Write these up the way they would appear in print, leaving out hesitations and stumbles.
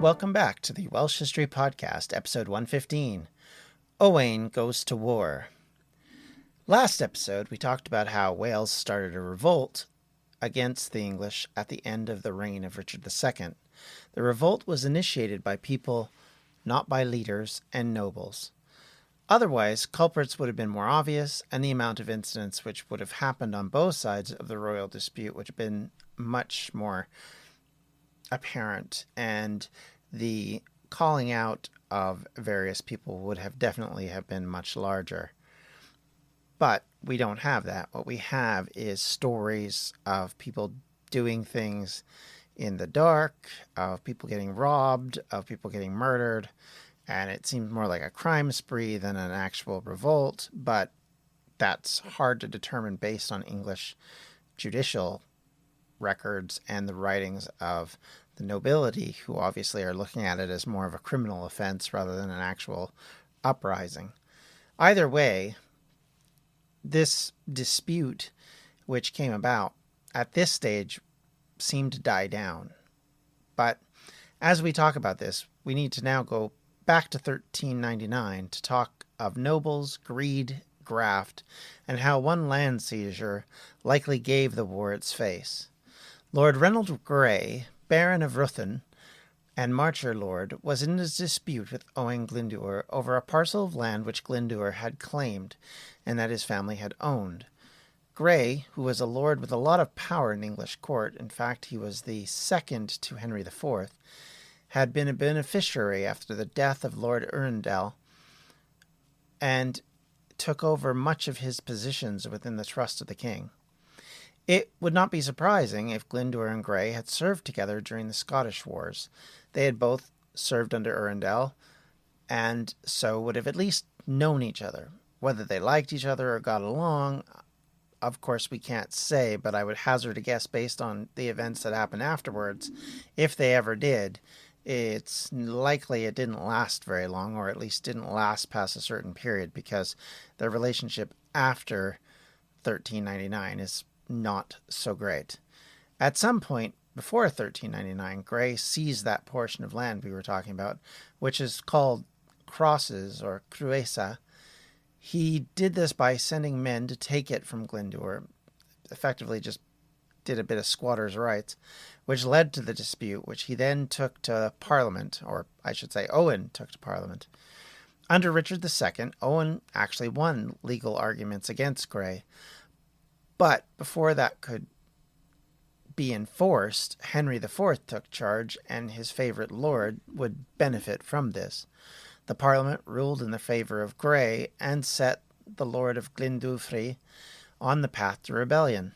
Welcome back to the Welsh History Podcast, episode 115, Owain Goes to War. Last episode, we talked about how Wales started a revolt against the English at the end of the reign of Richard II. The revolt was initiated by people, not by leaders and nobles. Otherwise, culprits would have been more obvious, and the amount of incidents which would have happened on both sides of the royal dispute would have been much more apparent, and the calling out of various people would have definitely have been much larger. But we don't have that. What we have is stories of people doing things in the dark, of people getting robbed, of people getting murdered, and it seems more like a crime spree than an actual revolt, but that's hard to determine based on English judicial records and the writings of the nobility, who obviously are looking at it as more of a criminal offense rather than an actual uprising. Either way, this dispute which came about at this stage seemed to die down. But as we talk about this, we need to now go back to 1399 to talk of nobles, greed, graft, and how one land seizure likely gave the war its face. Lord Reynold Grey, Baron of Ruthin and Marcher Lord, was in a dispute with Owain Glyndŵr over a parcel of land which Glyndŵr had claimed and that his family had owned. Grey, who was a lord with a lot of power in English court, in fact he was the second to Henry IV, had been a beneficiary after the death of Lord Arundel and took over much of his positions within the trust of the king. It would not be surprising if Glyndŵr and Grey had served together during the Scottish Wars. They had both served under Arundel, and so would have at least known each other. Whether they liked each other or got along, of course we can't say, but I would hazard a guess based on the events that happened afterwards. If they ever did, it's likely it didn't last very long, or at least didn't last past a certain period, because their relationship after 1399 is not so great. At some point before 1399, Grey seized that portion of land we were talking about, which is called Crosses or Cruesa. He did this by sending men to take it from Glyndŵr, effectively just did a bit of squatters' rights, which led to the dispute, which he then took to Parliament, or I should say Owain took to Parliament. Under Richard II, Owain actually won legal arguments against Grey. But before that could be enforced, Henry IV took charge, and his favourite lord would benefit from this. The Parliament ruled in the favour of Grey and set the Lord of Glyndŵr on the path to rebellion.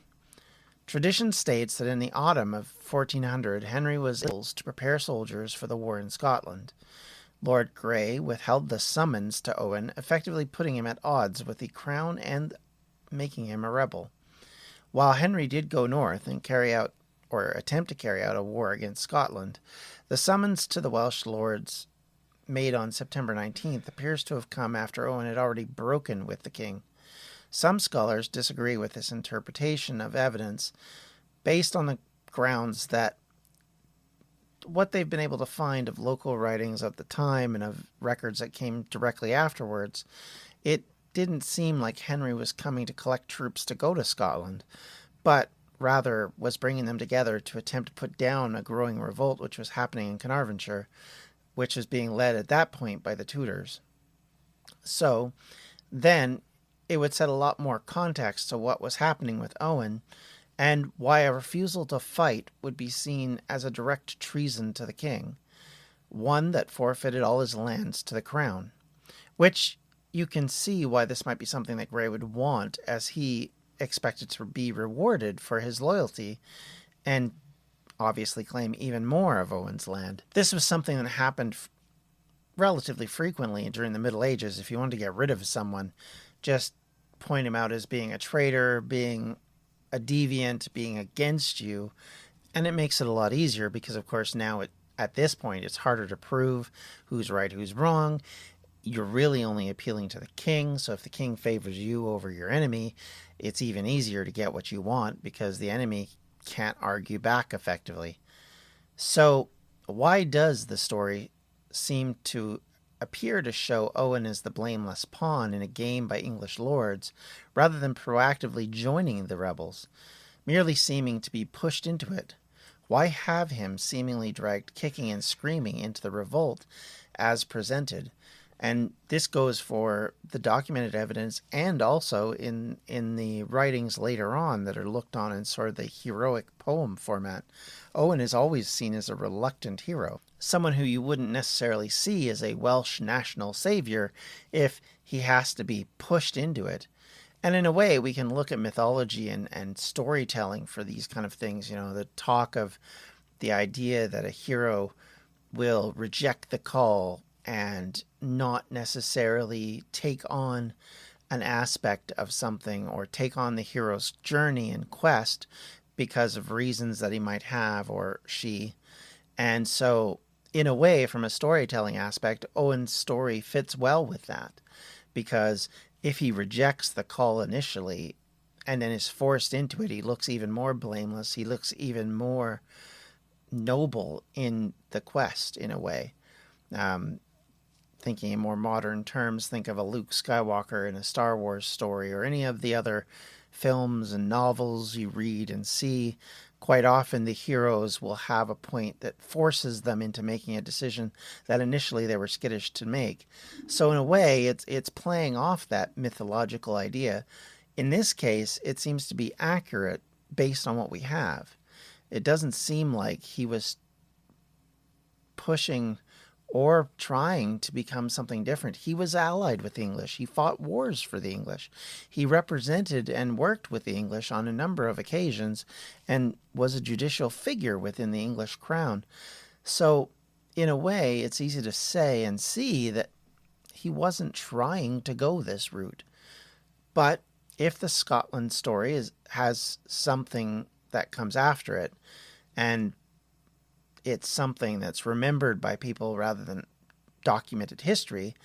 Tradition states that in the autumn of 1400, Henry was ill to prepare soldiers for the war in Scotland. Lord Grey withheld the summons to Owain, effectively putting him at odds with the crown and making him a rebel. While Henry did go north and attempt to carry out a war against Scotland, the summons to the Welsh lords made on September 19th appears to have come after Owain had already broken with the king. Some scholars disagree with this interpretation of evidence based on the grounds that what they've been able to find of local writings of the time and of records that came directly afterwards, it didn't seem like Henry was coming to collect troops to go to Scotland, but rather was bringing them together to attempt to put down a growing revolt which was happening in Carnarvonshire, which was being led at that point by the Tudors. So then it would set a lot more context to what was happening with Owain, and why a refusal to fight would be seen as a direct treason to the king, one that forfeited all his lands to the crown, which you can see why this might be something that Grey would want, as he expected to be rewarded for his loyalty and obviously claim even more of Owain's land. This was something that happened relatively frequently during the Middle Ages. If you wanted to get rid of someone, just point him out as being a traitor, being a deviant, being against you, and it makes it a lot easier because, of course, now at this point it's harder to prove who's right, who's wrong. You're really only appealing to the king, so if the king favors you over your enemy, it's even easier to get what you want because the enemy can't argue back effectively. So why does the story seem to appear to show Owain as the blameless pawn in a game by English lords, rather than proactively joining the rebels, merely seeming to be pushed into it? Why have him seemingly dragged kicking and screaming into the revolt as presented? And this goes for the documented evidence and also in the writings later on that are looked on in sort of the heroic poem format. Owain is always seen as a reluctant hero, someone who you wouldn't necessarily see as a Welsh national savior if he has to be pushed into it. And in a way, we can look at mythology and storytelling for these kind of things. The talk of the idea that a hero will reject the call and not necessarily take on an aspect of something or take on the hero's journey and quest because of reasons that he might have or she. And so, in a way, from a storytelling aspect, Owen's story fits well with that, because if he rejects the call initially and then is forced into it, he looks even more blameless. He looks even more noble in the quest, in a way. Thinking in more modern terms, think of a Luke Skywalker in a Star Wars story, or any of the other films and novels you read and see. Quite often the heroes will have a point that forces them into making a decision that initially they were skittish to make. So in a way, it's playing off that mythological idea. In this case, it seems to be accurate based on what we have. It doesn't seem like he was pushing or trying to become something different. He was allied with the English. He fought wars for the English. He represented and worked with the English on a number of occasions and was a judicial figure within the English crown. So, in a way, it's easy to say and see that he wasn't trying to go this route. But if the Scotland story has something that comes after it, and it's something that's remembered by people rather than documented history,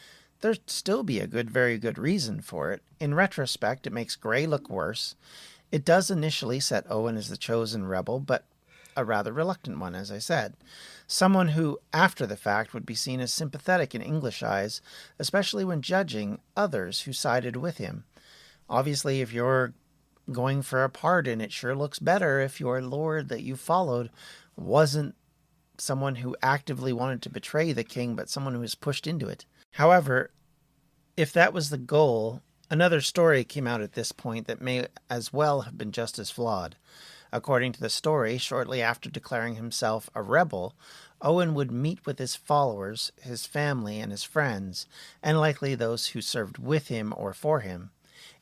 there'd still be a very good reason for it. In retrospect, it makes Grey look worse. It does initially set Owain as the chosen rebel, but a rather reluctant one, as I said. Someone who, after the fact, would be seen as sympathetic in English eyes, especially when judging others who sided with him. Obviously, if you're going for a pardon, it sure looks better if your lord that you followed wasn't someone who actively wanted to betray the king, but someone who was pushed into it. However, if that was the goal, another story came out at this point that may as well have been just as flawed. According to the story, shortly after declaring himself a rebel, Owain would meet with his followers, his family, and his friends, and likely those who served with him or for him.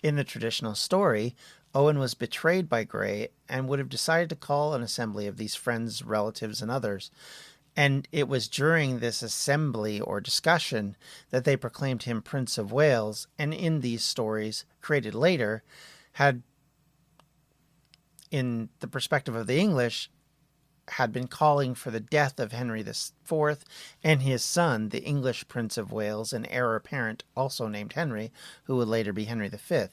In the traditional story, Owain was betrayed by Grey and would have decided to call an assembly of these friends, relatives, and others. And it was during this assembly or discussion that they proclaimed him Prince of Wales, and in these stories, created later, had, in the perspective of the English, had been calling for the death of Henry IV and his son, the English Prince of Wales, and heir apparent, also named Henry, who would later be Henry V.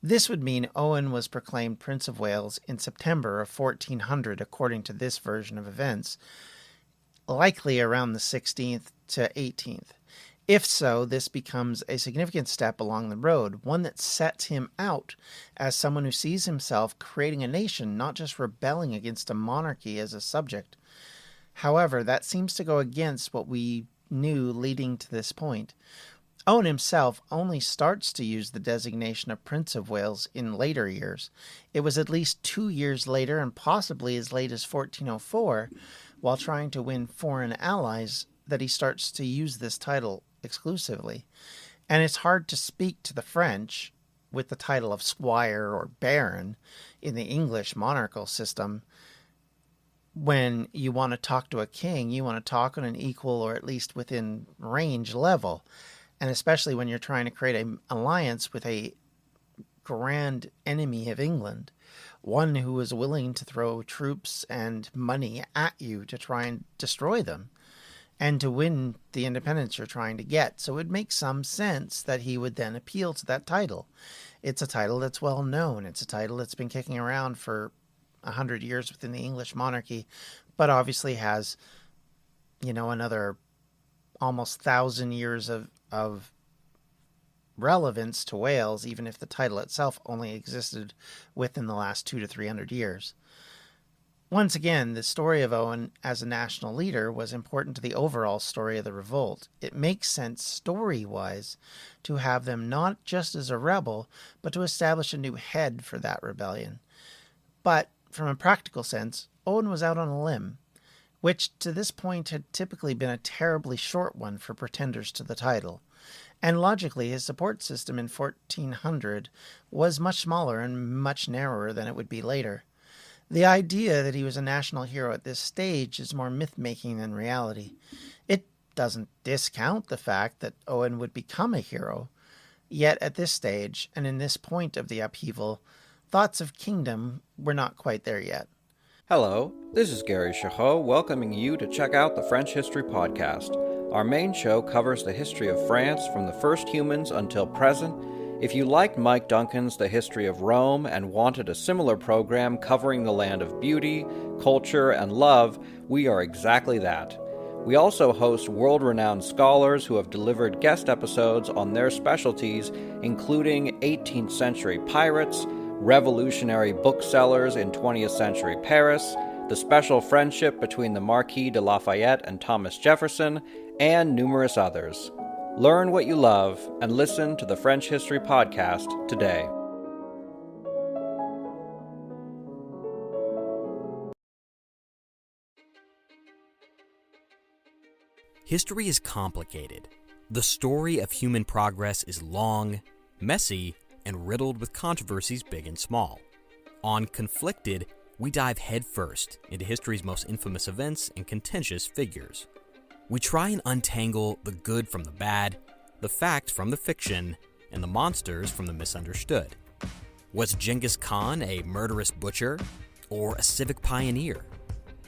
This would mean Owain was proclaimed Prince of Wales in September of 1400, according to this version of events, likely around the 16th to 18th. If so, this becomes a significant step along the road, one that sets him out as someone who sees himself creating a nation, not just rebelling against a monarchy as a subject. However, that seems to go against what we knew leading to this point. Owain himself only starts to use the designation of Prince of Wales in later years. It was at least 2 years later, and possibly as late as 1404, while trying to win foreign allies, that he starts to use this title exclusively. And it's hard to speak to the French with the title of squire or baron in the English monarchical system. When you want to talk to a king, you want to talk on an equal or at least within range level. And especially when you're trying to create an alliance with a grand enemy of England, one who is willing to throw troops and money at you to try and destroy them and to win the independence you're trying to get. So it makes some sense that he would then appeal to that title. It's a title that's well known. It's a title that's been kicking around for 100 years within the English monarchy, but obviously has another almost 1,000 years of relevance to Wales, even if the title itself only existed within the last 200 to 300 years. Once again, the story of Owain as a national leader was important to the overall story of the revolt. It makes sense story-wise to have them not just as a rebel, but to establish a new head for that rebellion. But from a practical sense, Owain was out on a limb, which to this point had typically been a terribly short one for pretenders to the title. And logically, his support system in 1400 was much smaller and much narrower than it would be later. The idea that he was a national hero at this stage is more myth-making than reality. It doesn't discount the fact that Owain would become a hero, yet at this stage, and in this point of the upheaval, thoughts of kingdom were not quite there yet. Hello, this is Gary Chahot welcoming you to check out the French History Podcast. Our main show covers the history of France from the first humans until present. If you liked Mike Duncan's The History of Rome and wanted a similar program covering the land of beauty, culture, and love, we are exactly that. We also host world-renowned scholars who have delivered guest episodes on their specialties, including 18th century pirates, revolutionary booksellers in 20th century Paris, the special friendship between the Marquis de Lafayette and Thomas Jefferson, and numerous others. Learn what you love and listen to the French History Podcast today. History is complicated. The story of human progress is long, messy, and riddled with controversies big and small. On Conflicted, we dive headfirst into history's most infamous events and contentious figures. We try and untangle the good from the bad, the fact from the fiction, and the monsters from the misunderstood. Was Genghis Khan a murderous butcher or a civic pioneer?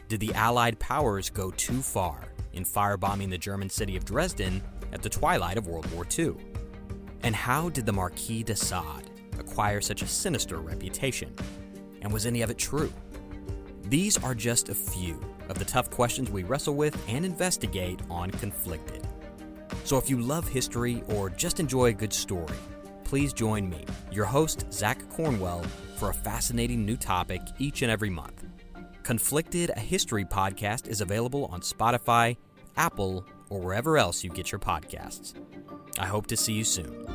Did the Allied powers go too far in firebombing the German city of Dresden at the twilight of World War II? And how did the Marquis de Sade acquire such a sinister reputation? And was any of it true? These are just a few of the tough questions we wrestle with and investigate on Conflicted. So if you love history or just enjoy a good story, please join me, your host, Zach Cornwell, for a fascinating new topic each and every month. Conflicted, a history podcast, is available on Spotify, Apple, or wherever else you get your podcasts. I hope to see you soon.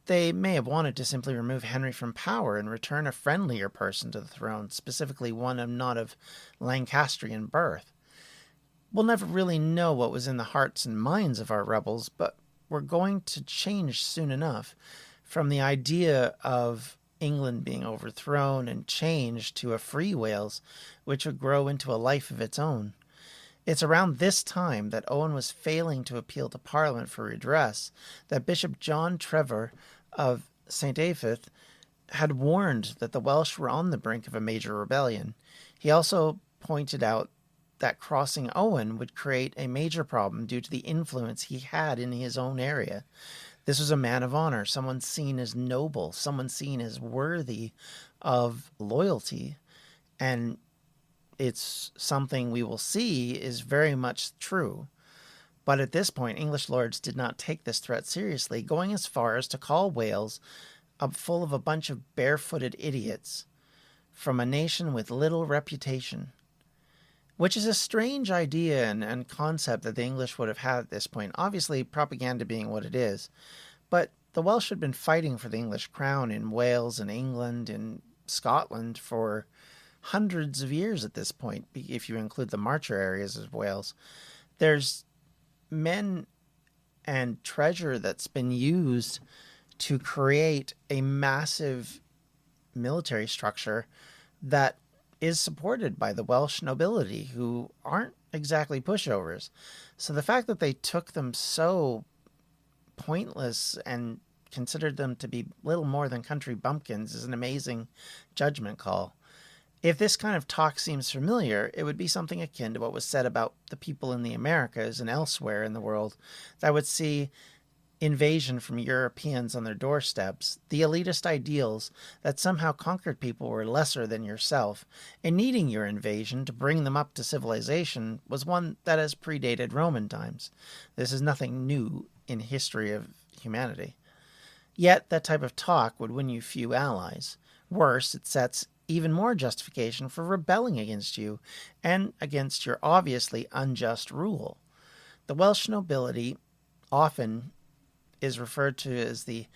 They may have wanted to simply remove Henry from power and return a friendlier person to the throne, specifically one not of Lancastrian birth. We'll never really know what was in the hearts and minds of our rebels, but we're going to change soon enough from the idea of England being overthrown and changed to a free Wales, which would grow into a life of its own. It's around this time that Owain was failing to appeal to Parliament for redress that Bishop John Trevor of St. Apheth had warned that the Welsh were on the brink of a major rebellion. He also pointed out that crossing Owain would create a major problem due to the influence he had in his own area. This was a man of honor, someone seen as noble, someone seen as worthy of loyalty, and it's something we will see is very much true. But at this point, English lords did not take this threat seriously, going as far as to call Wales full of a bunch of barefooted idiots from a nation with little reputation, which is a strange idea and concept that the English would have had at this point, obviously propaganda being what it is. But the Welsh had been fighting for the English crown in Wales and England and Scotland for hundreds of years at this point, if you include the marcher areas of Wales. There's men and treasure that's been used to create a massive military structure that is supported by the Welsh nobility, who aren't exactly pushovers. So the fact that they took them so pointless and considered them to be little more than country bumpkins is an amazing judgment call. If this kind of talk seems familiar, it would be something akin to what was said about the people in the Americas and elsewhere in the world that would see invasion from Europeans on their doorsteps, the elitist ideals that somehow conquered people were lesser than yourself, and needing your invasion to bring them up to civilization was one that has predated Roman times. This is nothing new in history of humanity. Yet that type of talk would win you few allies. Worse, it sets even more justification for rebelling against you and against your obviously unjust rule. The Welsh nobility often is referred to as the,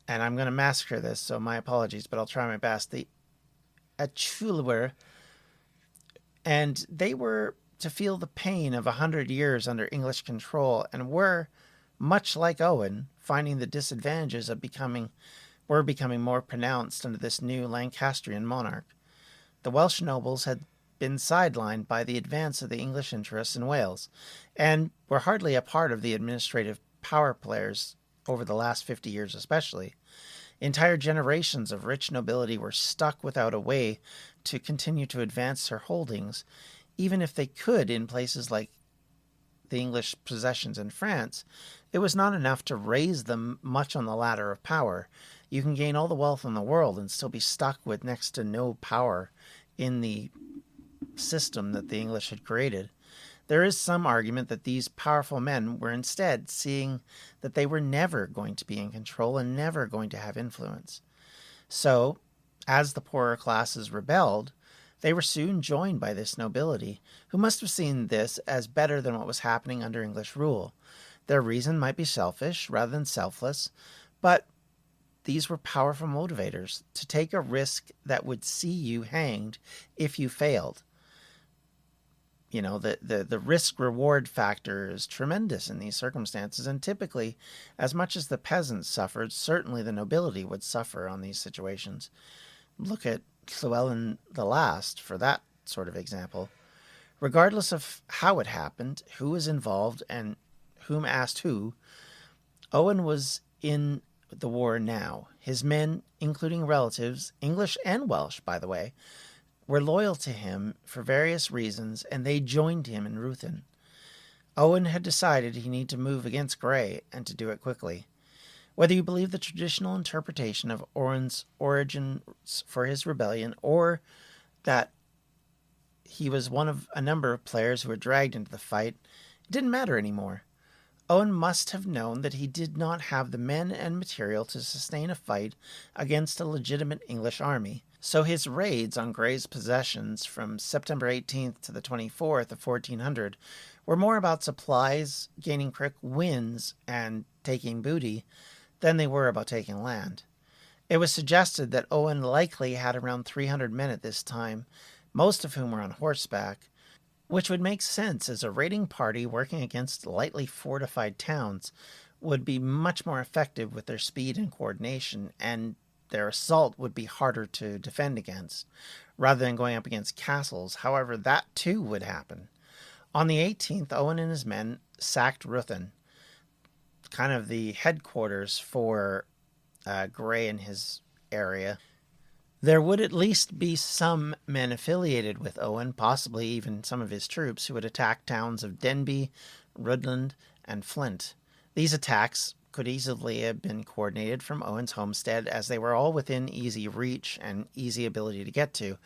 and I'm going to massacre this, so my apologies, but I'll try my best, the Achulwer, and they were to feel the pain of 100 years under English control and were, much like Owain, finding the disadvantages of becoming more pronounced under this new Lancastrian monarch. The Welsh nobles had been sidelined by the advance of the English interests in Wales, and were hardly a part of the administrative power players over the last 50 years especially. Entire generations of rich nobility were stuck without a way to continue to advance their holdings, even if they could in places like the English possessions in France. It was not enough to raise them much on the ladder of power. You can gain all the wealth in the world and still be stuck with next to no power in the system that the English had created. There is some argument that these powerful men were instead seeing that they were never going to be in control and never going to have influence. So, as the poorer classes rebelled, they were soon joined by this nobility, who must have seen this as better than what was happening under English rule. Their reason might be selfish rather than selfless, but these were powerful motivators to take a risk that would see you hanged if you failed. You know, the risk-reward factor is tremendous in these circumstances, and typically, as much as the peasants suffered, certainly the nobility would suffer on these situations. Look at Llewellyn the Last for that sort of example. Regardless of how it happened, who was involved, and whom asked who, Owain was in the war now. His men, including relatives, English and Welsh, by the way, were loyal to him for various reasons, and they joined him in Ruthin. Owain had decided he needed to move against Grey, and to do it quickly. Whether you believe the traditional interpretation of Owain's origins for his rebellion, or that he was one of a number of players who were dragged into the fight, it didn't matter anymore. Owain must have known that he did not have the men and material to sustain a fight against a legitimate English army. So his raids on Grey's possessions from September 18th to the 24th of 1400 were more about supplies, gaining quick wins, and taking booty than they were about taking land. It was suggested that Owain likely had around 300 men at this time, most of whom were on horseback, which would make sense as a raiding party working against lightly fortified towns would be much more effective with their speed and coordination, and their assault would be harder to defend against, rather than going up against castles. However, that too would happen. On the 18th, Owain and his men sacked Ruthin, kind of the headquarters for Grey and his area. There would at least be some men affiliated with Owain, possibly even some of his troops, who would attack towns of Denby, Rhuddlan, and Flint. These attacks could easily have been coordinated from Owain's homestead, as they were all within easy reach and easy ability to get to.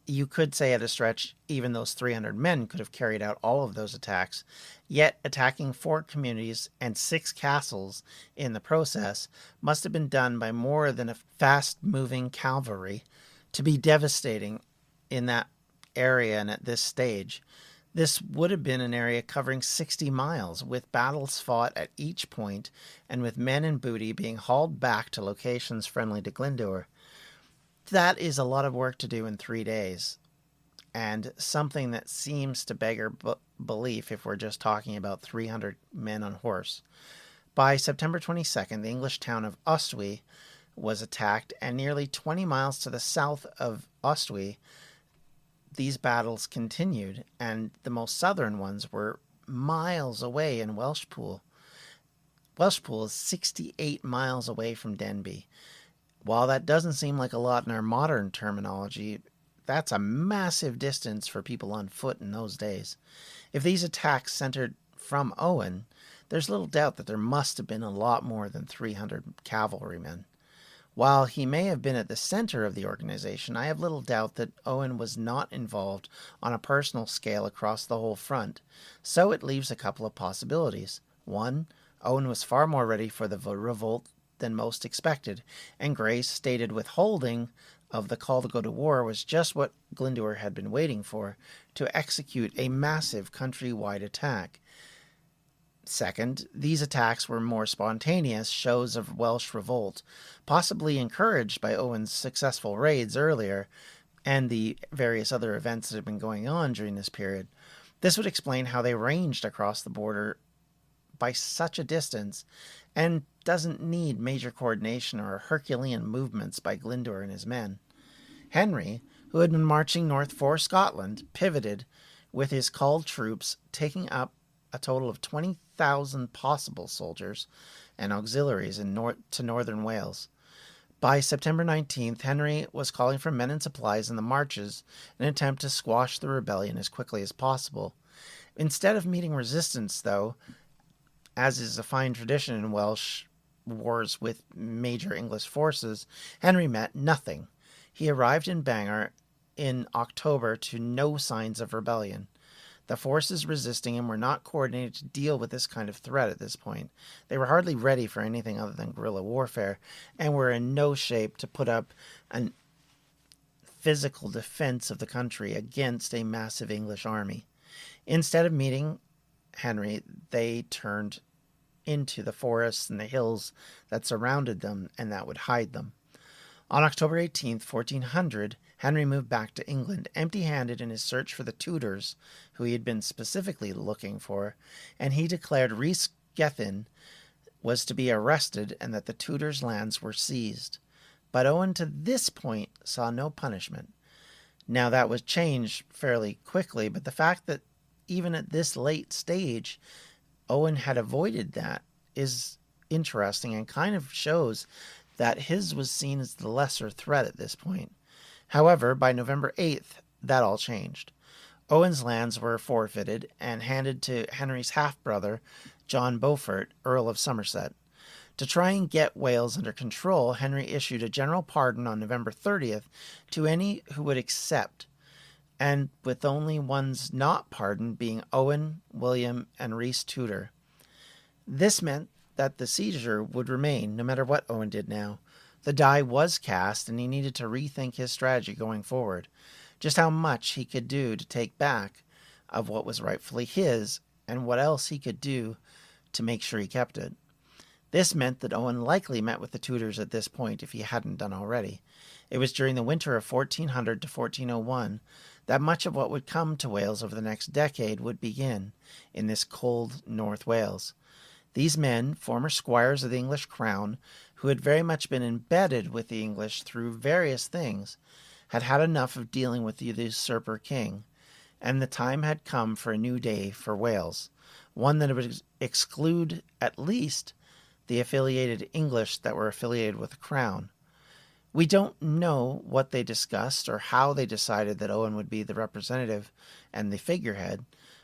You could say at a stretch, even those 300 men could have carried out all of those attacks, yet attacking 4 communities and 6 castles in the process must have been done by more than a fast-moving cavalry to be devastating in that area and at this stage. This would have been an area covering 60 miles, with battles fought at each point, and with men and booty being hauled back to locations friendly to Glyndŵr. That is a lot of work to do in 3 days, and something that seems to beggar belief if we're just talking about 300 men on horse. By September 22nd, the English town of Ustwy was attacked, and nearly 20 miles to the south of Ustwy, these battles continued, and the most southern ones were miles away in Welshpool. Welshpool is 68 miles away from Denby. While that doesn't seem like a lot in our modern terminology, that's a massive distance for people on foot in those days. If these attacks centered from Owain, there's little doubt that there must have been a lot more than 300 cavalrymen. While he may have been at the center of the organization, I have little doubt that Owain was not involved on a personal scale across the whole front, so it leaves a couple of possibilities. One, Owain was far more ready for the revolt than most expected, and Gray's stated withholding of the call to go to war was just what Glyndŵr had been waiting for, to execute a massive countrywide attack. Second, these attacks were more spontaneous shows of Welsh revolt, possibly encouraged by Owain's successful raids earlier and the various other events that had been going on during this period. This would explain how they ranged across the border by such a distance and doesn't need major coordination or Herculean movements by Glyndŵr and his men. Henry, who had been marching north for Scotland, pivoted with his called troops, taking up a total of 20,000 possible soldiers and auxiliaries to northern Wales. By September 19th, Henry was calling for men and supplies in the marches in an attempt to squash the rebellion as quickly as possible. Instead of meeting resistance, though, as is a fine tradition in Welsh wars with major English forces, Henry met nothing. He arrived in Bangor in October to no signs of rebellion. The forces resisting him were not coordinated to deal with this kind of threat at this point. They were hardly ready for anything other than guerrilla warfare, and were in no shape to put up a physical defense of the country against a massive English army. Instead of meeting Henry, they turned into the forests and the hills that surrounded them and that would hide them. On October 18th, 1400, Henry moved back to England, empty-handed in his search for the Tudors, who he had been specifically looking for, and he declared Rhys Gethin was to be arrested and that the Tudors' lands were seized. But Owain to this point saw no punishment. Now that was changed fairly quickly, but the fact that even at this late stage, Owain had avoided that is interesting and kind of shows that his was seen as the lesser threat at this point. However, by November 8th, that all changed. Owain's lands were forfeited and handed to Henry's half-brother, John Beaufort, Earl of Somerset. To try and get Wales under control, Henry issued a general pardon on November 30th to any who would accept, and with only ones not pardoned being Owain, William, and Rhys Tudor. This meant that the seizure would remain no matter what Owain did now. The die was cast, and he needed to rethink his strategy going forward, just how much he could do to take back of what was rightfully his, and what else he could do to make sure he kept it. This meant that Owain likely met with the Tudors at this point if he hadn't done already. It was during the winter of 1400 to 1401 that much of what would come to Wales over the next decade would begin in this cold North Wales. These men, former squires of the English crown, who had very much been embedded with the English through various things, had had enough of dealing with the usurper king, and the time had come for a new day for Wales, one that would exclude at least the affiliated English that were affiliated with the crown. We don't know what they discussed or how they decided that Owain would be the representative and the figurehead,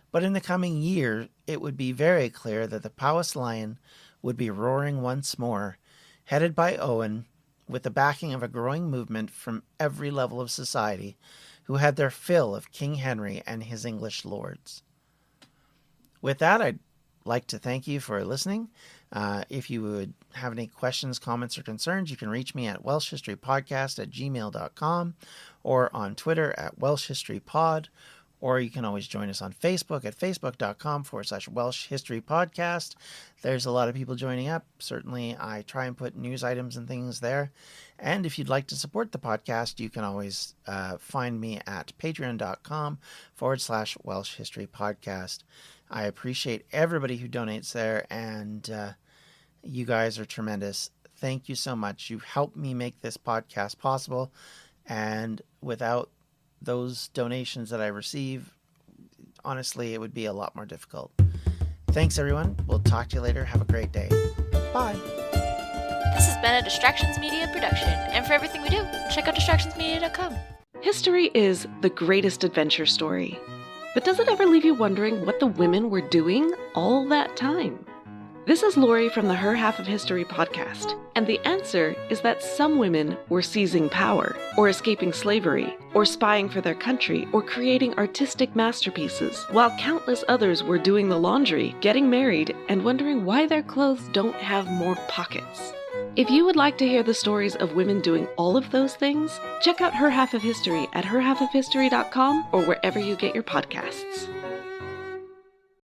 but in the coming year it would be very clear that the Powys Lion would be roaring once more, headed by Owain, with the backing of a growing movement from every level of society, who had their fill of King Henry and his English lords. With that, I'd like to thank you for listening. If you would have any questions, comments, or concerns, you can reach me at welshhistorypodcast@gmail.com or on Twitter at welshhistorypod, or you can always join us on Facebook at facebook.com/Welsh History Podcast. There's a lot of people joining up. Certainly, I try and put news items and things there. And if you'd like to support the podcast, you can always find me at patreon.com/Welsh History Podcast. I appreciate everybody who donates there, and you guys are tremendous. Thank you so much. You've helped me make this podcast possible, and without those donations that I receive, honestly, it would be a lot more difficult. Thanks, everyone. We'll talk to you later. Have a great day. Bye. This has been a Distractions Media production, and for everything we do, check out distractionsmedia.com. History is the greatest adventure story. But does it ever leave you wondering what the women were doing all that time? This is Lori from the Her Half of History podcast, and the answer is that some women were seizing power, or escaping slavery, or spying for their country, or creating artistic masterpieces, while countless others were doing the laundry, getting married, and wondering why their clothes don't have more pockets. If you would like to hear the stories of women doing all of those things, check out Her Half of History at herhalfofhistory.com or wherever you get your podcasts.